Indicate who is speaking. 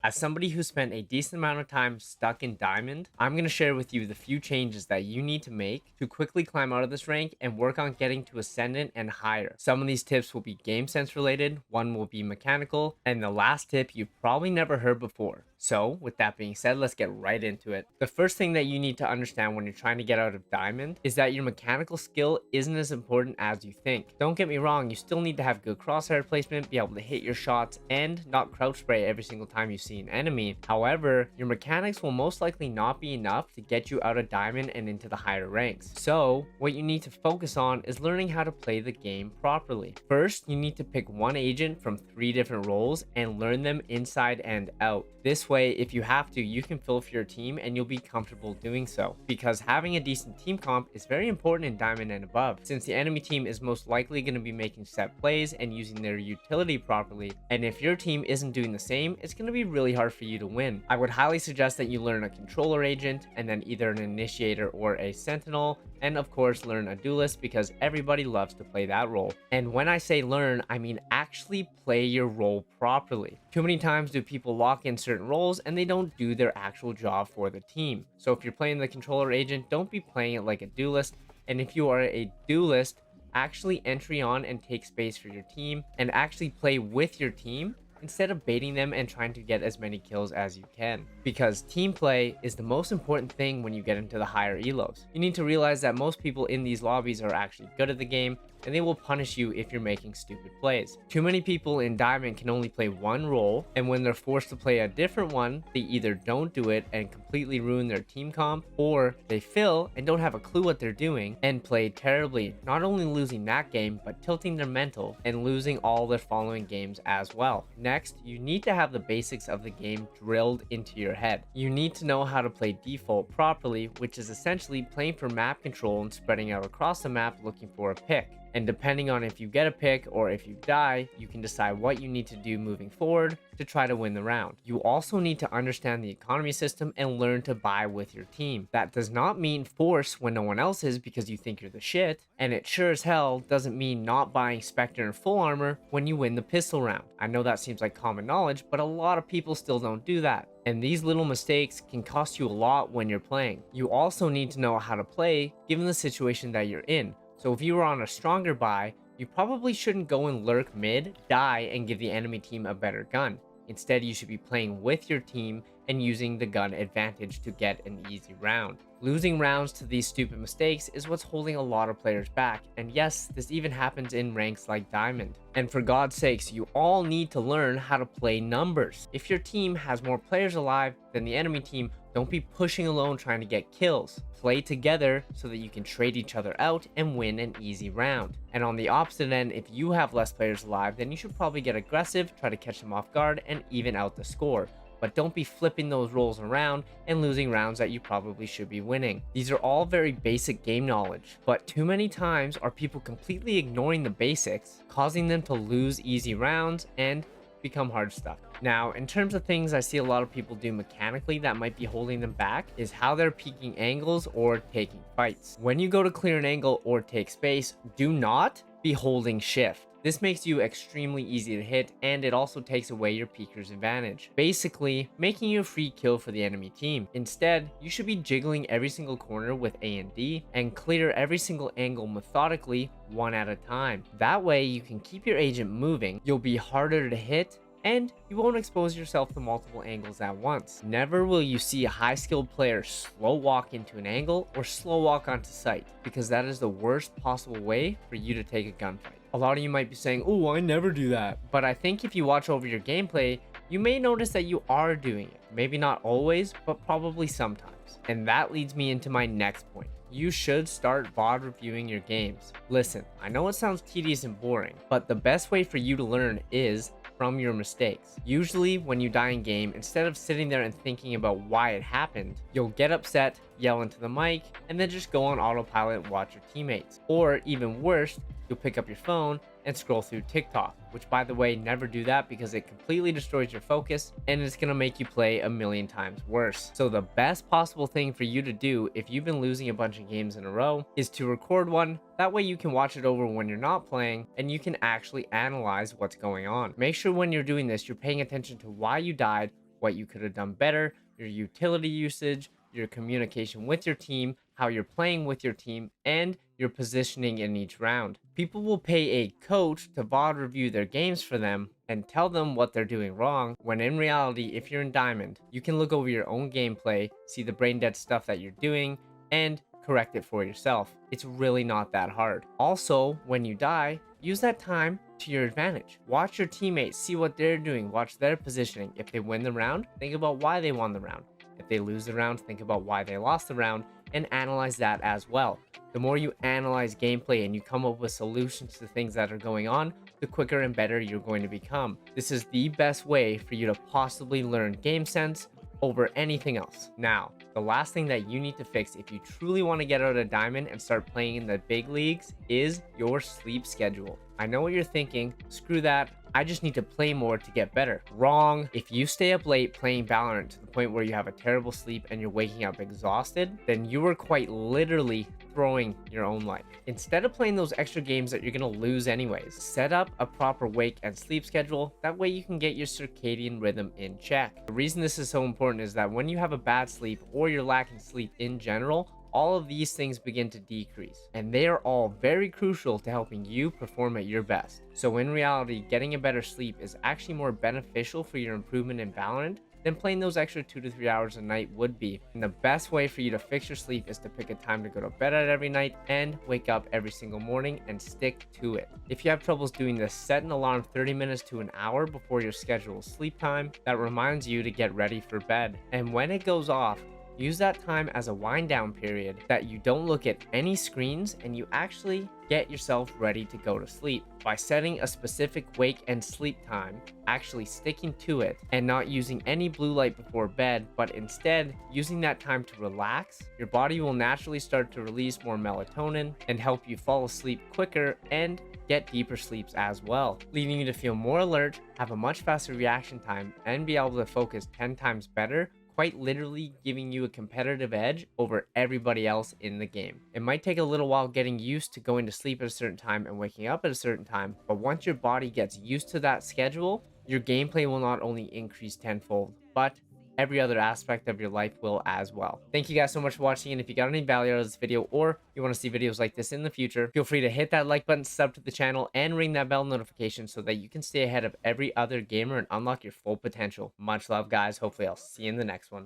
Speaker 1: As somebody who spent a decent amount of time stuck in Diamond, I'm going to share with you the few changes that you need to make to quickly climb out of this rank and work on getting to Ascendant and higher. Some of these tips will be game sense related, one will be mechanical, and the last tip you've probably never heard before. So, with that being said, let's get right into it. The first thing that you need to understand when you're trying to get out of Diamond is that your mechanical skill isn't as important as you think. Don't get me wrong, you still need to have good crosshair placement, be able to hit your shots, and not crouch spray every single time you see an enemy. However, your mechanics will most likely not be enough to get you out of Diamond and into the higher ranks. So, what you need to focus on is learning how to play the game properly. First, you need to pick one agent from 3 different roles and learn them inside and out. This way, if you have to, you can fill for your team and you'll be comfortable doing so. Because having a decent team comp is very important in Diamond and above, since the enemy team is most likely going to be making set plays and using their utility properly. And if your team isn't doing the same, it's going to be really hard for you to win. I would highly suggest that you learn a controller agent and then either an initiator or a sentinel, and of course learn a duelist because everybody loves to play that role. And when I say learn, I mean actually play your role properly. Too many times do people lock in certain roles and they don't do their actual job for the team. So if you're playing the controller agent, don't be playing it like a duelist. And if you are a duelist, actually entry on and take space for your team and actually play with your team instead of baiting them and trying to get as many kills as you can. Because team play is the most important thing when you get into the higher elos. You need to realize that most people in these lobbies are actually good at the game and they will punish you if you're making stupid plays. Too many people in Diamond can only play one role, and when they're forced to play a different one, they either don't do it and completely ruin their team comp, or they fill and don't have a clue what they're doing and play terribly, not only losing that game, but tilting their mental and losing all their following games as well. Next, you need to have the basics of the game drilled into your head. You need to know how to play default properly, which is essentially playing for map control and spreading out across the map looking for a pick. And depending on if you get a pick or if you die, you can decide what you need to do moving forward to try to win the round. You also need to understand the economy system and learn to buy with your team. That does not mean force when no one else is because you think you're the shit, and it sure as hell doesn't mean not buying Spectre and full armor when you win the pistol round. I know that seems like common knowledge, but a lot of people still don't do that. And these little mistakes can cost you a lot when you're playing. You also need to know how to play given the situation that you're in. So if you were on a stronger buy, you probably shouldn't go and lurk mid, die, and give the enemy team a better gun. Instead, you should be playing with your team and using the gun advantage to get an easy round. Losing rounds to these stupid mistakes is what's holding a lot of players back, and yes, this even happens in ranks like Diamond. And for God's sakes, you all need to learn how to play numbers. If your team has more players alive than the enemy team, don't be pushing alone trying to get kills. Play together so that you can trade each other out and win an easy round. And on the opposite end, if you have less players alive, then you should probably get aggressive, try to catch them off guard, and even out the score. But don't be flipping those roles around and losing rounds that you probably should be winning. These are all very basic game knowledge, but too many times are people completely ignoring the basics, causing them to lose easy rounds and become hard stuck. Now, in terms of things I see a lot of people do mechanically that might be holding them back is how they're peeking angles or taking fights. When you go to clear an angle or take space, do not be holding shift. This makes you extremely easy to hit, and it also takes away your peeker's advantage, basically making you a free kill for the enemy team. Instead, you should be jiggling every single corner with A and D and clear every single angle methodically, one at a time. That way you can keep your agent moving, you'll be harder to hit, and you won't expose yourself to multiple angles at once. Never will you see a high skilled player slow walk into an angle or slow walk onto sight, because that is the worst possible way for you to take a gunfight. A lot of you might be saying, oh, I never do that. But I think if you watch over your gameplay, you may notice that you are doing it. Maybe not always, but probably sometimes. And that leads me into my next point. You should start VOD reviewing your games. Listen, I know it sounds tedious and boring, but the best way for you to learn is from your mistakes. Usually when you die in game, instead of sitting there and thinking about why it happened, you'll get upset, yell into the mic, and then just go on autopilot and watch your teammates. Or even worse, you'll pick up your phone and scroll through TikTok, which by the way, never do that because it completely destroys your focus and it's gonna make you play a million times worse. So the best possible thing for you to do if you've been losing a bunch of games in a row is to record one. That way you can watch it over when you're not playing and you can actually analyze what's going on. Make sure when you're doing this, you're paying attention to why you died, what you could have done better, your utility usage, your communication with your team, how you're playing with your team, and your positioning in each round. People will pay a coach to VOD review their games for them and tell them what they're doing wrong, when in reality, if you're in Diamond, you can look over your own gameplay, see the brain dead stuff that you're doing, and correct it for yourself. It's really not that hard. Also, when you die, use that time to your advantage. Watch your teammates, see what they're doing, watch their positioning. If they win the round, think about why they won the round. If they lose the round, think about why they lost the round, and analyze that as well. The more you analyze gameplay and you come up with solutions to things that are going on, the quicker and better you're going to become. This is the best way for you to possibly learn game sense over anything else. Now, the last thing that you need to fix if you truly want to get out of Diamond and start playing in the big leagues is your sleep schedule. I know what you're thinking, screw that, I just need to play more to get better. Wrong. If you stay up late playing Valorant to the point where you have a terrible sleep and you're waking up exhausted, then you are quite literally throwing your own life. Instead of playing those extra games that you're going to lose anyways, set up a proper wake and sleep schedule. That way you can get your circadian rhythm in check. The reason this is so important is that when you have a bad sleep or you're lacking sleep in general, all of these things begin to decrease, and they are all very crucial to helping you perform at your best. So in reality, getting a better sleep is actually more beneficial for your improvement in Valorant than playing those extra 2 to 3 hours a night would be. And the best way for you to fix your sleep is to pick a time to go to bed at every night and wake up every single morning and stick to it. If you have troubles doing this, set an alarm 30 minutes to an hour before your scheduled sleep time that reminds you to get ready for bed. And when it goes off, use that time as a wind down period that you don't look at any screens and you actually get yourself ready to go to sleep. By setting a specific wake and sleep time, actually sticking to it, and not using any blue light before bed, but instead using that time to relax, your body will naturally start to release more melatonin and help you fall asleep quicker and get deeper sleeps as well, leaving you to feel more alert, have a much faster reaction time, and be able to focus 10 times better, quite literally giving you a competitive edge over everybody else in the game. It might take a little while getting used to going to sleep at a certain time and waking up at a certain time, but once your body gets used to that schedule, your gameplay will not only increase tenfold, but every other aspect of your life will as well. Thank you guys so much for watching, and if you got any value out of this video or you want to see videos like this in the future, feel free to hit that like button, sub to the channel, and ring that bell notification so that you can stay ahead of every other gamer and unlock your full potential. Much love, guys. Hopefully I'll see you in the next one.